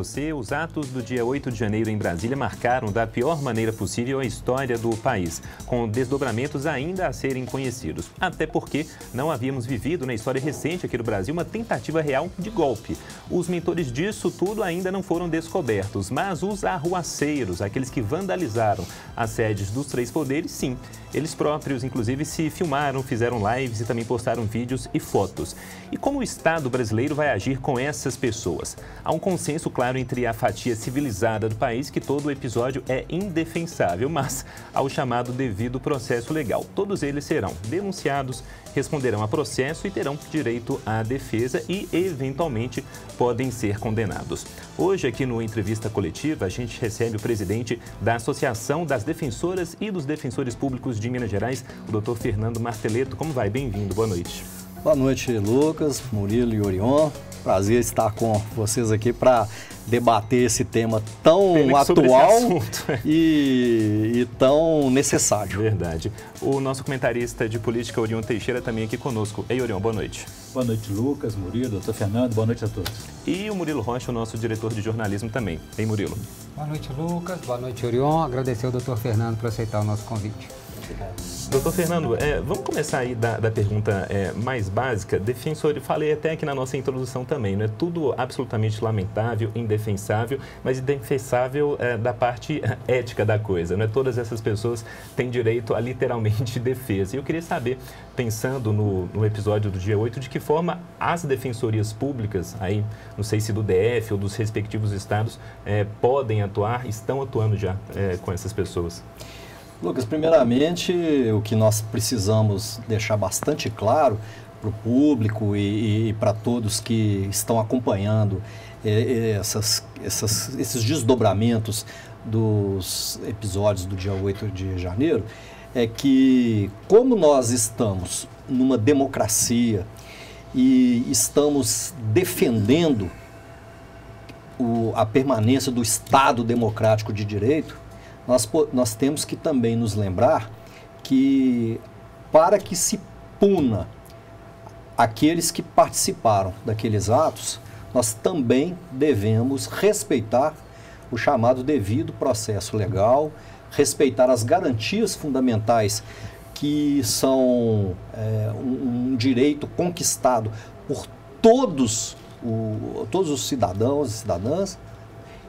você, os atos do dia 8 de janeiro em Brasília marcaram da pior maneira possível a história do país, com desdobramentos ainda a serem conhecidos. Até porque não havíamos vivido na história recente aqui do Brasil uma tentativa real de golpe. Os mentores disso tudo ainda não foram descobertos, mas os arruaceiros, aqueles que vandalizaram as sedes dos três poderes, sim. Eles próprios, inclusive, se filmaram, fizeram lives e também postaram vídeos e fotos. E como o Estado brasileiro vai agir com essas pessoas? Há um consenso claro entre a fatia civilizada do país que todo o episódio é indefensável, mas há o chamado devido processo legal. Todos eles serão denunciados, responderão a processo e terão direito à defesa e, eventualmente, podem ser condenados. Hoje, aqui no Entrevista Coletiva, a gente recebe o presidente da Associação das Defensoras e dos Defensores Públicos de Minas Gerais, o Dr. Fernando Marteleto. Como vai? Bem-vindo, boa noite. Boa noite, Lucas, Murilo e Orion. Prazer estar com vocês aqui para debater esse tema tão atual e tão necessário. Verdade. O nosso comentarista de política, Orion Teixeira, também aqui conosco. Ei, Orion, boa noite. Boa noite, Lucas, Murilo, doutor Fernando, boa noite a todos. E o Murilo Rocha, o nosso diretor de jornalismo também. Ei, Murilo. Boa noite, Lucas. Boa noite, Orion. Agradecer ao doutor Fernando por aceitar o nosso convite. Doutor Fernando, vamos começar aí da pergunta mais básica. Defensor, falei até aqui na nossa introdução também, não é tudo absolutamente lamentável, indefensável, mas indefensável da parte ética da coisa, não é? Todas essas pessoas têm direito a literalmente defesa. E eu queria saber, pensando no episódio do dia 8, de que forma as defensorias públicas, aí, não sei se do DF ou dos respectivos estados, podem atuar, estão atuando já com essas pessoas. Lucas, primeiramente, o que nós precisamos deixar bastante claro para o público e para todos que estão acompanhando esses desdobramentos dos episódios do dia 8 de janeiro, é que, como nós estamos numa democracia e estamos defendendo a permanência do Estado democrático de direito, nós temos que também nos lembrar que, para que se puna aqueles que participaram daqueles atos, nós também devemos respeitar o chamado devido processo legal, respeitar as garantias fundamentais que são um direito conquistado por todos os cidadãos e cidadãs.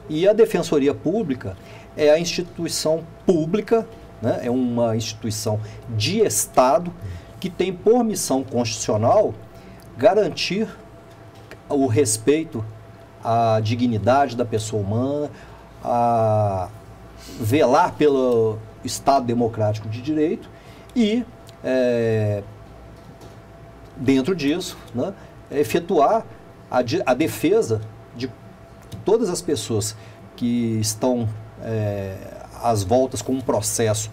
E a Defensoria Pública é a instituição pública, né? É uma instituição de Estado que tem por missão constitucional garantir o respeito à dignidade da pessoa humana, a velar pelo Estado democrático de direito e, dentro disso, né, efetuar a defesa de todas as pessoas que estão às voltas com um processo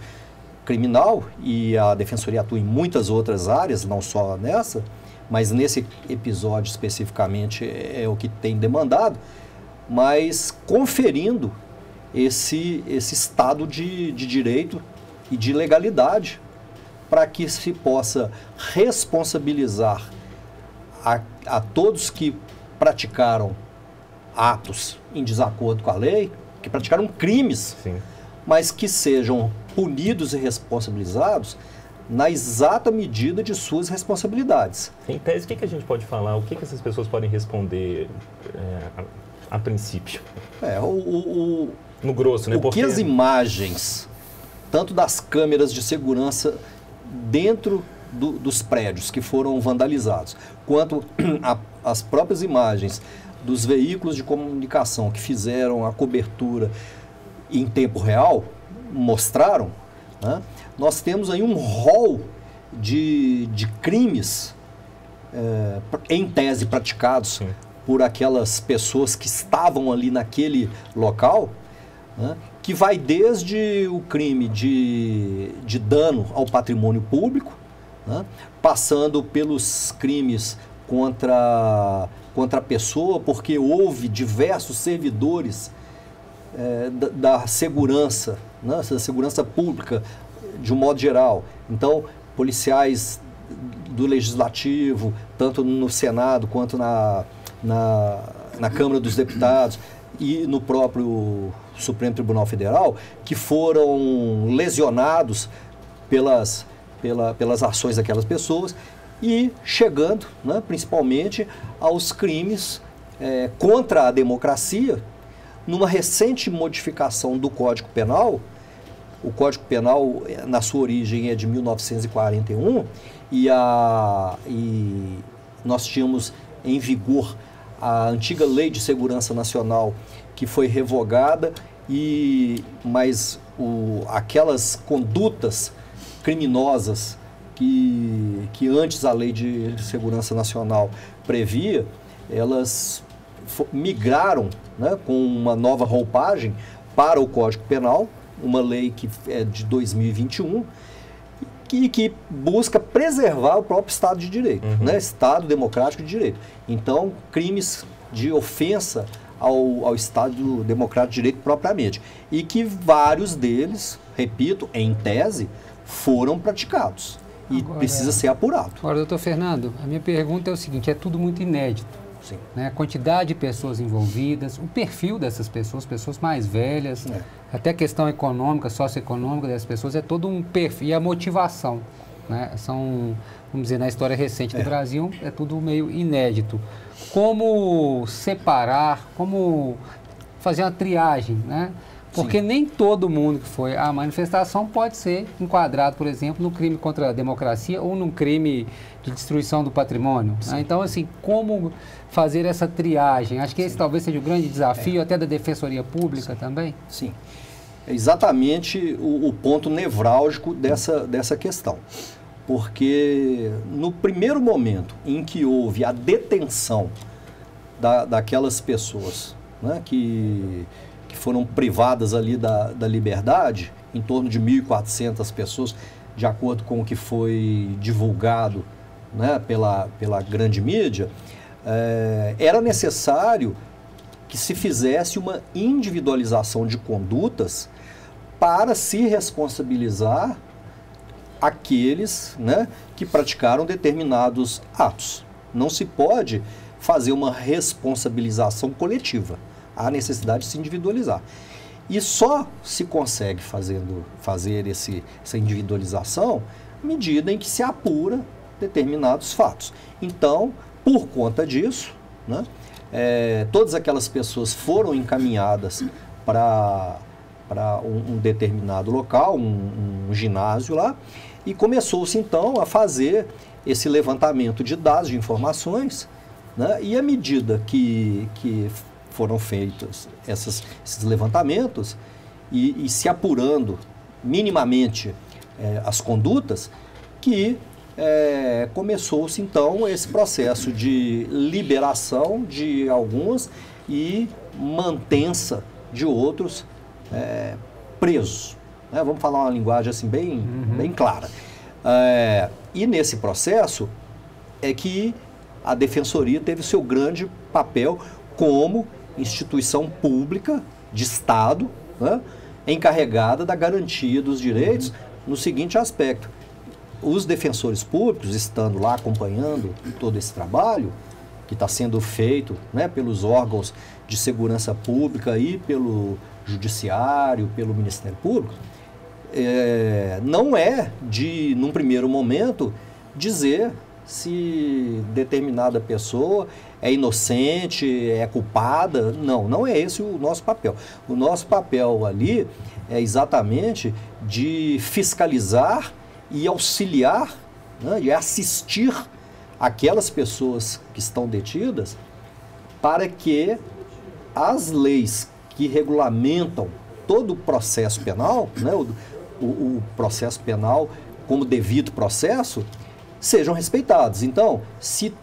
criminal, e a Defensoria atua em muitas outras áreas, não só nessa, mas nesse episódio especificamente é o que tem demandado, mas conferindo esse estado de direito e de legalidade para que se possa responsabilizar a todos que praticaram atos em desacordo com a lei, que praticaram crimes, sim, mas que sejam punidos e responsabilizados na exata medida de suas responsabilidades. Em tese, o que a gente pode falar? O que essas pessoas podem responder a princípio? No grosso, né? Porque que as imagens, tanto das câmeras de segurança dentro dos prédios que foram vandalizados, quanto as próprias imagens dos veículos de comunicação que fizeram a cobertura em tempo real, mostraram, né? Nós temos aí um rol de crimes, em tese, praticados, sim, por aquelas pessoas que estavam ali naquele local, né? Que vai desde o crime de dano ao patrimônio público, né? Passando pelos crimes contra a pessoa, porque houve diversos servidores da segurança, né, da segurança pública, de um modo geral. Então, policiais do Legislativo, tanto no Senado quanto na Câmara dos Deputados, e no próprio Supremo Tribunal Federal, que foram lesionados pelas ações daquelas pessoas e chegando, né, principalmente aos crimes contra a democracia, numa recente modificação do Código Penal. O Código Penal, na sua origem, é de 1941 e nós tínhamos em vigor a antiga Lei de Segurança Nacional, que foi revogada, mas aquelas condutas criminosas que antes a Lei de Segurança Nacional previa, elas migraram, né, com uma nova roupagem para o Código Penal, uma lei que é de 2021, que busca preservar o próprio Estado de Direito, né, Estado Democrático de Direito. Então, crimes de ofensa ao Estado Democrático de Direito propriamente. E que vários deles, repito, em tese, foram praticados. E precisa ser apurado. Agora, doutor Fernando, a minha pergunta é o seguinte, é tudo muito inédito. Sim. Né? A quantidade de pessoas envolvidas, o perfil dessas pessoas mais velhas, até a questão econômica, socioeconômica dessas pessoas, é todo um perfil, e a motivação. Né? Vamos dizer, na história recente do Brasil, é tudo meio inédito. Como separar, como fazer uma triagem, né? Porque nem todo mundo que foi à manifestação pode ser enquadrado, por exemplo, no crime contra a democracia ou num crime de destruição do patrimônio. Né? Então, assim, como fazer essa triagem? Acho que esse talvez seja o grande desafio, até da Defensoria Pública também. Sim, é exatamente o ponto nevrálgico dessa questão. Porque no primeiro momento em que houve a detenção daquelas pessoas, né, que foram privadas ali da liberdade, em torno de 1.400 pessoas, de acordo com o que foi divulgado, né, pela grande mídia, era necessário que se fizesse uma individualização de condutas para se responsabilizar aqueles, né, que praticaram determinados atos. Não se pode fazer uma responsabilização coletiva. Há necessidade de se individualizar. E só se consegue fazer essa individualização à medida em que se apura determinados fatos. Então, por conta disso, né, todas aquelas pessoas foram encaminhadas para um determinado local, um ginásio lá, e começou-se então a fazer esse levantamento de dados, de informações, né, e à medida que foram feitos esses levantamentos e se apurando minimamente as condutas, que começou-se então esse processo de liberação de alguns e mantença de outros presos. Né? Vamos falar uma linguagem assim bem clara. E nesse processo é que a Defensoria teve o seu grande papel como instituição pública de Estado, né, encarregada da garantia dos direitos, no seguinte aspecto: os defensores públicos, estando lá acompanhando todo esse trabalho que está sendo feito, né, pelos órgãos de segurança pública e pelo Judiciário, pelo Ministério Público, não é de, num primeiro momento, dizer se determinada pessoa é inocente, é culpada. Não é esse o nosso papel. O nosso papel ali é exatamente de fiscalizar e auxiliar, né, e assistir aquelas pessoas que estão detidas para que as leis que regulamentam todo o processo penal, né, o processo penal como devido processo, sejam respeitados. Então, se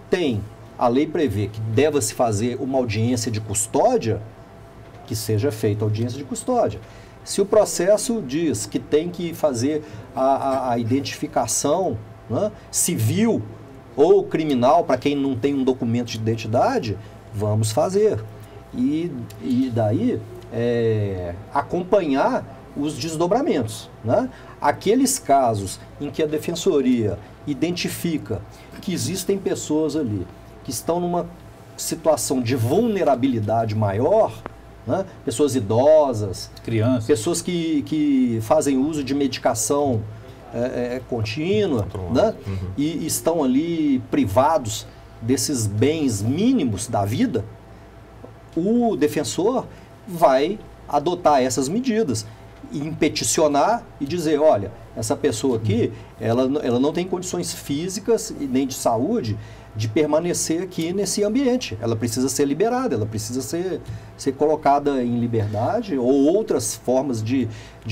a lei prevê que deva-se fazer uma audiência de custódia, que seja feita audiência de custódia. Se o processo diz que tem que fazer a identificação, né, civil ou criminal para quem não tem um documento de identidade, vamos fazer. E daí acompanhar os desdobramentos, né? Aqueles casos em que a Defensoria identifica que existem pessoas ali que estão numa situação de vulnerabilidade maior, né? Pessoas idosas, crianças, pessoas que fazem uso de medicação contínua, né? E estão ali privados desses bens mínimos da vida. O defensor vai adotar essas medidas, peticionar e dizer, olha, essa pessoa aqui, ela não tem condições físicas e nem de saúde de permanecer aqui nesse ambiente. Ela precisa ser liberada, ela precisa ser colocada em liberdade ou outras formas de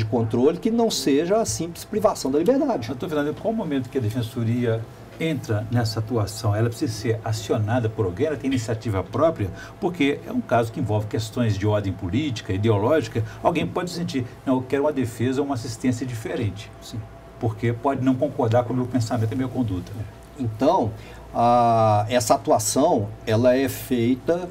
controle que não seja a simples privação da liberdade. Doutor Fernando, qual o momento que a Defensoria entra nessa atuação? Ela precisa ser acionada por alguém, ela tem iniciativa própria, porque é um caso que envolve questões de ordem política, ideológica. Alguém pode sentir, não, eu quero uma defesa ou uma assistência diferente. Sim. Porque pode não concordar com o meu pensamento e a minha conduta. Então, essa atuação, ela é feita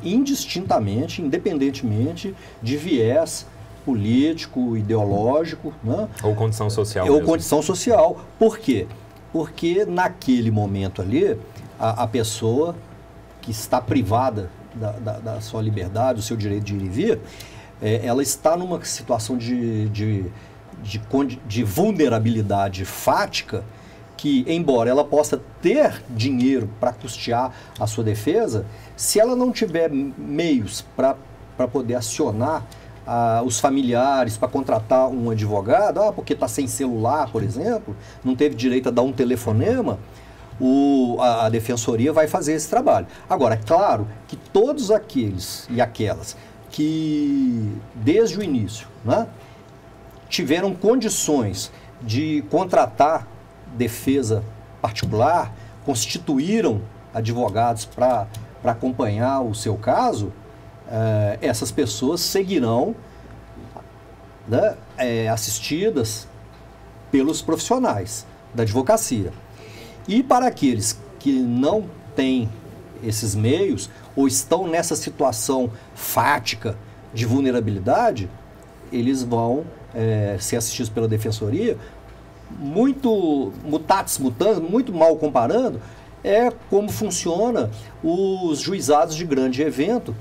indistintamente, independentemente de viés político, ideológico, né? Ou condição social. Ou condição social. Por quê? Porque naquele momento ali, a pessoa que está privada da sua liberdade, do seu direito de ir e vir, ela está numa situação de vulnerabilidade fática que, embora ela possa ter dinheiro para custear a sua defesa, se ela não tiver meios para poder acionar os familiares, para contratar um advogado, porque está sem celular, por exemplo, não teve direito a dar um telefonema, a Defensoria vai fazer esse trabalho. Agora, é claro que todos aqueles e aquelas que, desde o início, né, tiveram condições de contratar defesa particular, constituíram advogados para acompanhar o seu caso, essas pessoas seguirão, né, assistidas pelos profissionais da advocacia. E para aqueles que não têm esses meios ou estão nessa situação fática de vulnerabilidade, eles vão ser assistidos pela Defensoria. Muito mutatis mutandis, muito mal comparando, é como funciona os juizados de grande evento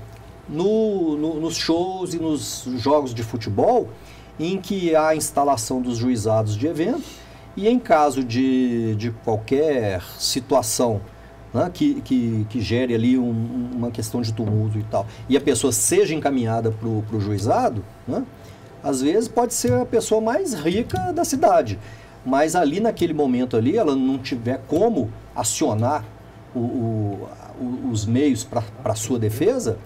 nos shows e nos jogos de futebol, em que há a instalação dos juizados de evento e em caso de qualquer situação, né, que gere ali uma questão de tumulto e tal, e a pessoa seja encaminhada para o juizado, né, às vezes pode ser a pessoa mais rica da cidade, mas ali naquele momento ali, ela não tiver como acionar os meios para a sua defesa,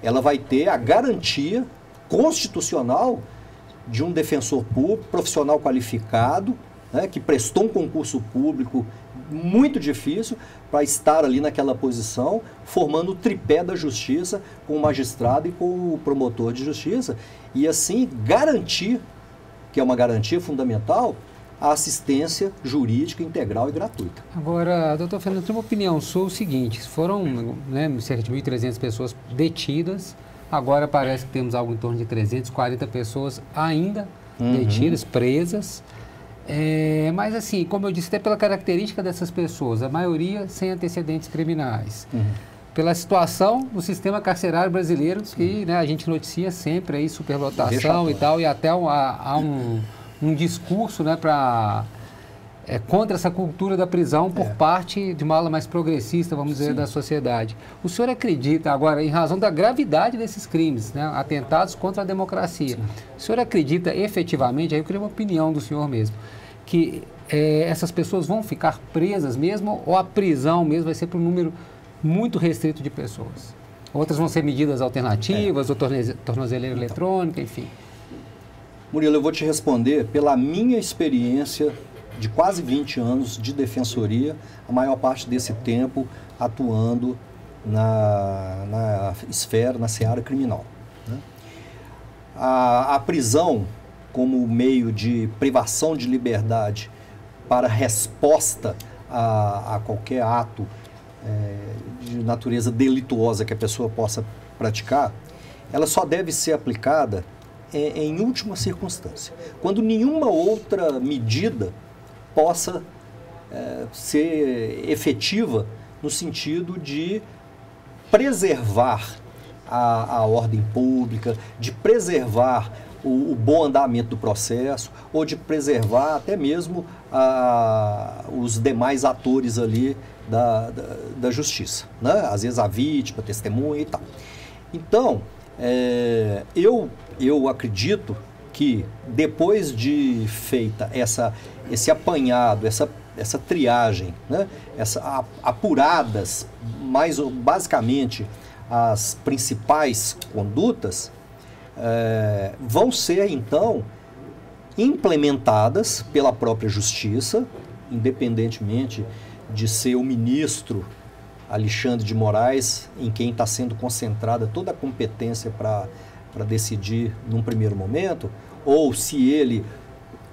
ela vai ter a garantia constitucional de um defensor público, profissional qualificado, né, que prestou um concurso público muito difícil para estar ali naquela posição, formando o tripé da justiça com o magistrado e com o promotor de justiça, e assim garantir, que é uma garantia fundamental, a assistência jurídica integral e gratuita. Agora, doutor Fernando, tem uma opinião sua o seguinte, foram, né, cerca de 1.300 pessoas detidas, agora parece que temos algo em torno de 340 pessoas ainda detidas, presas, mas assim, como eu disse, até pela característica dessas pessoas, a maioria sem antecedentes criminais, pela situação do sistema carcerário brasileiro, que, né, a gente noticia sempre aí superlotação e tal, e até há um discurso, né, contra essa cultura da prisão por parte de uma ala mais progressista, vamos dizer, da sociedade. O senhor acredita, agora, em razão da gravidade desses crimes, né, atentados contra a democracia, o senhor acredita efetivamente, aí eu queria uma opinião do senhor mesmo, que essas pessoas vão ficar presas mesmo ou a prisão mesmo vai ser para um número muito restrito de pessoas? Outras vão ser medidas alternativas, ou tornozeleira eletrônica, enfim. Murilo, eu vou te responder pela minha experiência de quase 20 anos de defensoria, a maior parte desse tempo atuando na esfera, na seara criminal, né? A prisão como meio de privação de liberdade para resposta a qualquer ato de natureza delituosa que a pessoa possa praticar, ela só deve ser aplicada em última circunstância, quando nenhuma outra medida possa ser efetiva no sentido de preservar a ordem pública, de preservar o bom andamento do processo, ou de preservar até mesmo os demais atores ali da justiça, né? Às vezes a vítima, a testemunha e tal. Então, eu acredito que depois de feita esse apanhado, essa triagem, né? Apuradas basicamente as principais condutas, vão ser então implementadas pela própria justiça, independentemente de ser o ministro Alexandre de Moraes, em quem está sendo concentrada toda a competência para decidir num primeiro momento, ou se ele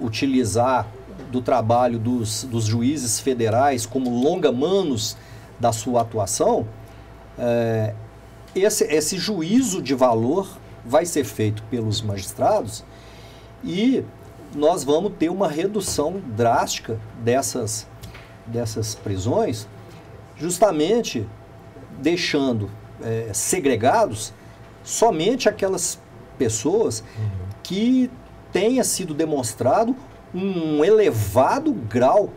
utilizar do trabalho dos juízes federais como longa-manos da sua atuação, esse juízo de valor vai ser feito pelos magistrados e nós vamos ter uma redução drástica dessas prisões, justamente deixando segregados somente aquelas pessoas que tenha sido demonstrado um elevado grau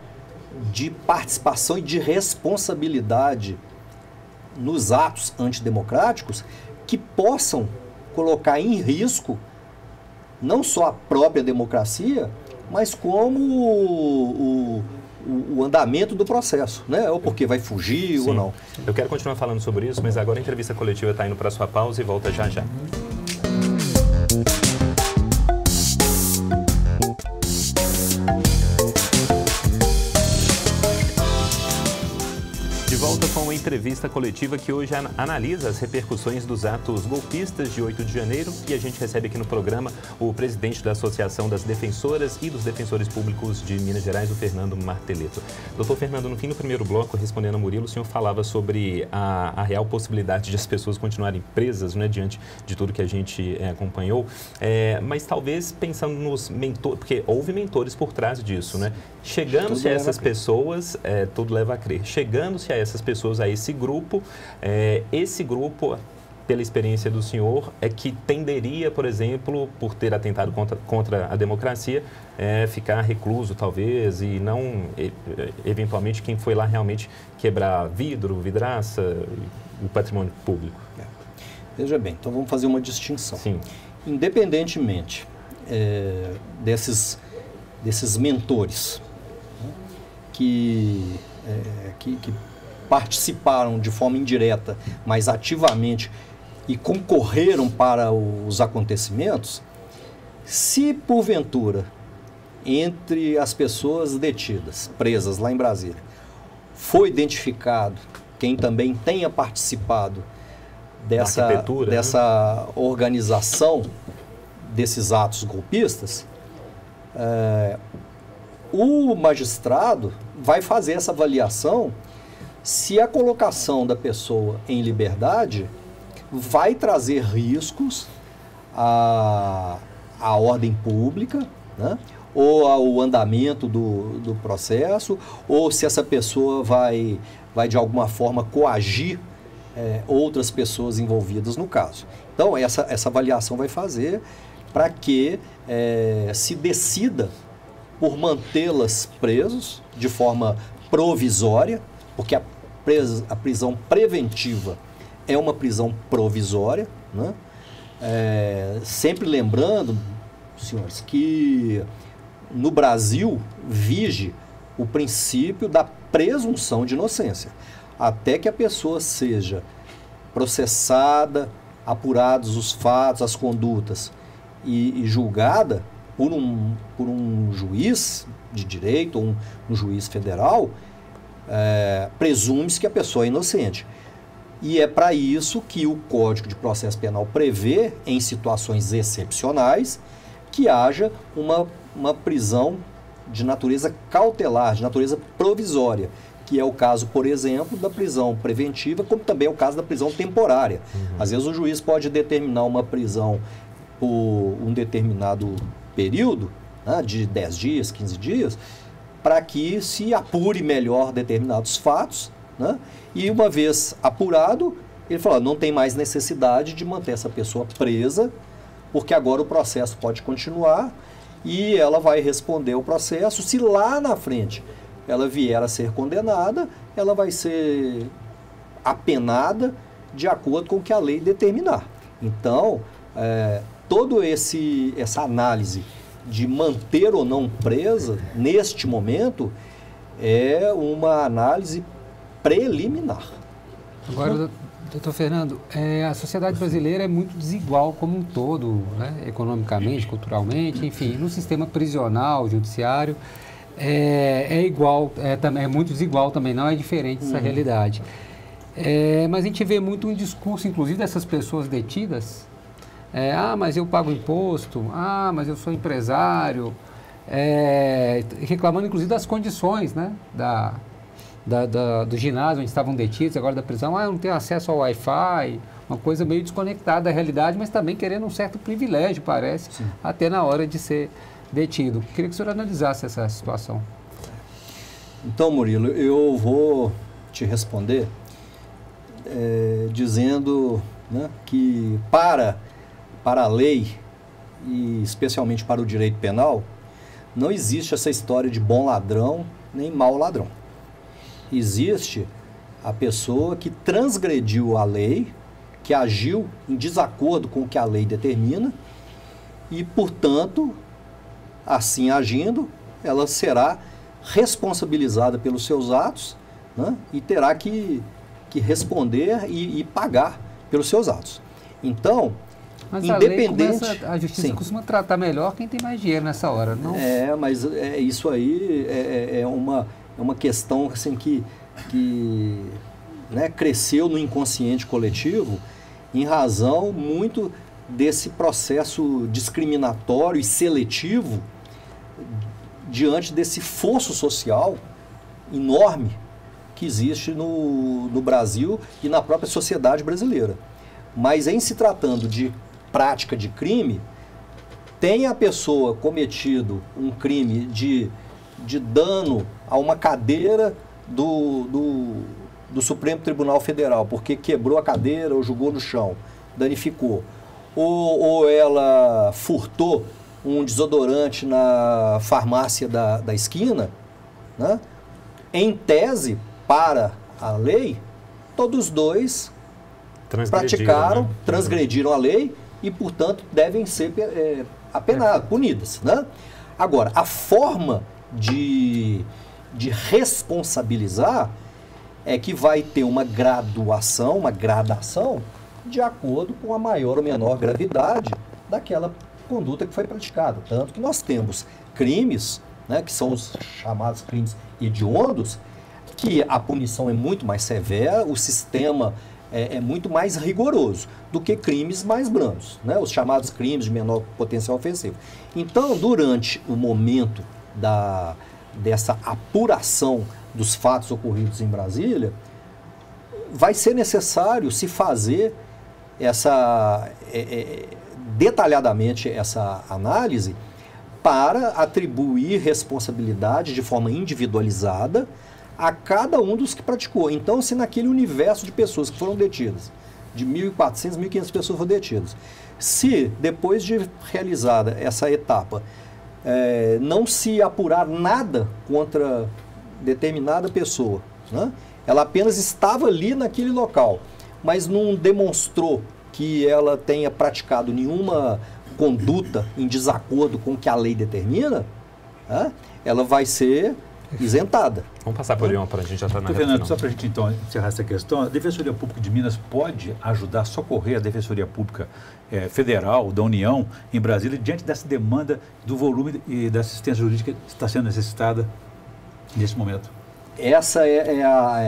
de participação e de responsabilidade nos atos antidemocráticos que possam colocar em risco não só a própria democracia, mas como o andamento do processo, né? Ou porque vai fugir ou não. Eu quero continuar falando sobre isso, mas agora a entrevista coletiva está indo para a sua pausa e volta já já. Com uma entrevista coletiva que hoje analisa as repercussões dos atos golpistas de 8 de janeiro e a gente recebe aqui no programa o presidente da Associação das Defensoras e dos Defensores Públicos de Minas Gerais, o Fernando Martelletto. Doutor Fernando, no fim do primeiro bloco, respondendo a Murilo, o senhor falava sobre a real possibilidade de as pessoas continuarem presas, né, diante de tudo que a gente acompanhou, mas talvez pensando nos mentores, porque houve mentores por trás disso, né? Chegando-se a essas pessoas, tudo leva a crer, chegando-se a essas pessoas, a esse grupo, pela experiência do senhor, que tenderia, por exemplo, por ter atentado contra a democracia, ficar recluso, talvez, e não, eventualmente, quem foi lá realmente quebrar vidro, vidraça, o patrimônio público. Veja bem, então vamos fazer uma distinção. Sim. Independentemente desses mentores, né, que participaram de forma indireta, mas ativamente, e concorreram para os acontecimentos, se porventura, entre as pessoas detidas, presas lá em Brasília, foi identificado quem também tenha participado dessa organização desses atos golpistas, o magistrado vai fazer essa avaliação se a colocação da pessoa em liberdade vai trazer riscos à ordem pública, né? Ou ao andamento do processo, ou se essa pessoa vai de alguma forma coagir outras pessoas envolvidas no caso. Então, essa avaliação vai fazer para que se decida por mantê-las presos de forma provisória, porque a prisão preventiva é uma prisão provisória, né? Sempre lembrando, senhores, que no Brasil vige o princípio da presunção de inocência. Até que a pessoa seja processada, apurados os fatos, as condutas e julgada por um juiz de direito ou um juiz federal, presume-se que a pessoa é inocente. E é para isso que o Código de Processo Penal prevê, em situações excepcionais, que haja uma prisão de natureza cautelar, de natureza provisória, que é o caso, por exemplo, da prisão preventiva, como também é o caso da prisão temporária. Às vezes o juiz pode determinar uma prisão por um determinado período, né, de 10 dias, 15 dias, para que se apure melhor determinados fatos, né, e uma vez apurado, Ele falou, não tem mais necessidade de manter essa pessoa presa, porque agora o processo pode continuar e ela vai responder ao processo. Se lá na frente ela vier a ser condenada, ela vai ser apenada de acordo com o que a lei determinar. Então, toda essa análise de manter ou não presa, neste momento, é uma análise preliminar. Agora, doutor Fernando, a sociedade brasileira é muito desigual como um todo, né? Economicamente, culturalmente, enfim, no sistema prisional, judiciário, é muito desigual também, não é diferente essa realidade. Mas a gente vê muito um discurso, inclusive, dessas pessoas detidas, mas eu pago imposto, mas eu sou empresário, reclamando inclusive das condições, né, do ginásio onde estavam detidos, agora da prisão, eu não tenho acesso ao Wi-Fi, uma coisa meio desconectada da realidade, mas também querendo um certo privilégio, parece, sim, até na hora de ser detido. Queria que o senhor analisasse essa situação. Então, Murilo, eu vou te responder dizendo, né, que para a lei, e especialmente para o direito penal, não existe essa história de bom ladrão nem mau ladrão. Existe a pessoa que transgrediu a lei, que agiu em desacordo com o que a lei determina e, portanto, assim agindo, ela será responsabilizada pelos seus atos, né, e terá que responder e pagar pelos seus atos. Então, mas independente... a justiça sim, costuma tratar melhor quem tem mais dinheiro nessa hora, não? Mas isso aí é uma questão assim, que né, cresceu no inconsciente coletivo em razão muito desse processo discriminatório e seletivo diante desse fosso social enorme que existe no Brasil e na própria sociedade brasileira. Mas em se tratando de prática de crime, tem a pessoa cometido um crime de dano a uma cadeira do Supremo Tribunal Federal, porque quebrou a cadeira ou jogou no chão, danificou. Ou ela furtou um desodorante na farmácia da esquina, né? Em tese, para a lei, todos dois transgrediram a lei e, portanto, devem ser apenados, punidas, né? Agora, a forma de responsabilizar é que vai ter uma gradação de acordo com a maior ou menor gravidade daquela conduta que foi praticada. Tanto que nós temos crimes, né, que são os chamados crimes hediondos, que a punição é muito mais severa, o sistema é muito mais rigoroso do que crimes mais brandos, né, os chamados crimes de menor potencial ofensivo. Então, durante o momento dessa apuração dos fatos ocorridos em Brasília, vai ser necessário se fazer detalhadamente essa análise para atribuir responsabilidade de forma individualizada a cada um dos que praticou. Então, se naquele universo de pessoas que foram detidas, de 1.400, 1.500 pessoas foram detidas, se depois de realizada essa etapa não se apurar nada contra determinada pessoa, né? Ela apenas estava ali naquele local, mas não demonstrou que ela tenha praticado nenhuma conduta em desacordo com o que a lei determina, né? Ela vai ser isentada. Vamos passar por uma para a gente já estar na reta Fernando, só para a gente então encerrar essa questão, a Defensoria Pública de Minas pode ajudar a socorrer a Defensoria Pública Federal da União em Brasília diante dessa demanda do volume e da assistência jurídica que está sendo necessitada nesse momento? Essa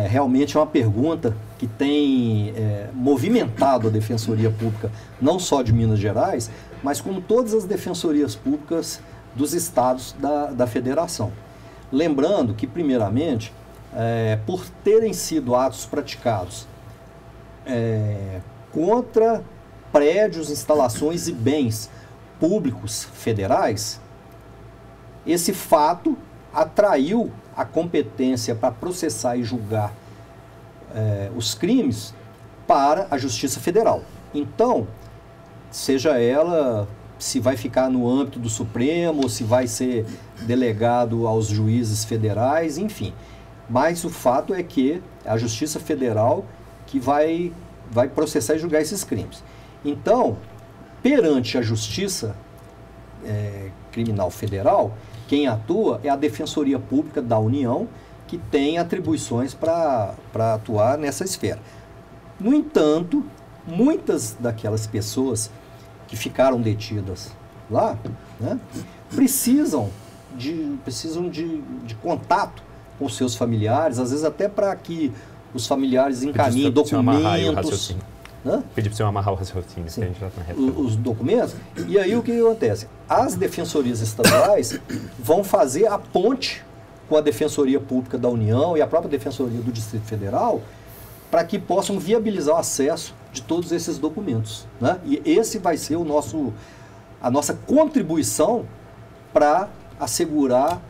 realmente é uma pergunta que tem movimentado a Defensoria Pública, não só de Minas Gerais, mas como todas as defensorias públicas dos estados da federação. Lembrando que, primeiramente, por terem sido atos praticados contra prédios, instalações e bens públicos federais, esse fato atraiu a competência para processar e julgar os crimes para a Justiça Federal. Então, seja ela se vai ficar no âmbito do Supremo, ou se vai ser delegado aos juízes federais, enfim. Mas o fato é que é a Justiça Federal que vai processar e julgar esses crimes. Então, perante a Justiça Criminal Federal, quem atua é a Defensoria Pública da União, que tem atribuições para atuar nessa esfera. No entanto, muitas daquelas pessoas que ficaram detidas lá, né, precisam de contato com seus familiares, às vezes até para que os familiares encaminhem documentos. Pedir para você amarrar o raciocínio. Os documentos. E aí o que acontece? As defensorias estaduais vão fazer a ponte com a Defensoria Pública da União e a própria Defensoria do Distrito Federal para que possam viabilizar o acesso de todos esses documentos, né? E esse vai ser a nossa contribuição para assegurar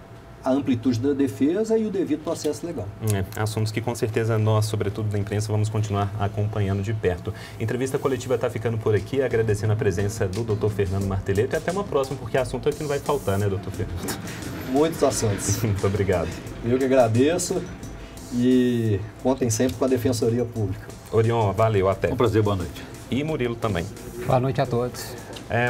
a amplitude da defesa e o devido processo legal. Assuntos que com certeza nós, sobretudo da imprensa, vamos continuar acompanhando de perto. A entrevista coletiva está ficando por aqui, agradecendo a presença do Dr. Fernando Martelletto e até uma próxima, porque assunto aqui não vai faltar, né, Dr. Fernando? Muitos assuntos. Muito obrigado. Eu que agradeço e contem sempre com a Defensoria Pública. Orion, valeu, até. Um prazer, boa noite. E Murilo também. Boa noite a todos.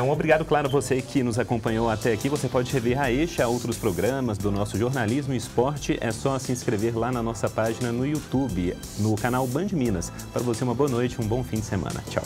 Um obrigado, claro, a você que nos acompanhou até aqui. Você pode rever a este e a outros programas do nosso Jornalismo e Esporte. É só se inscrever lá na nossa página no YouTube, no canal Band Minas. Para você, uma boa noite, um bom fim de semana. Tchau.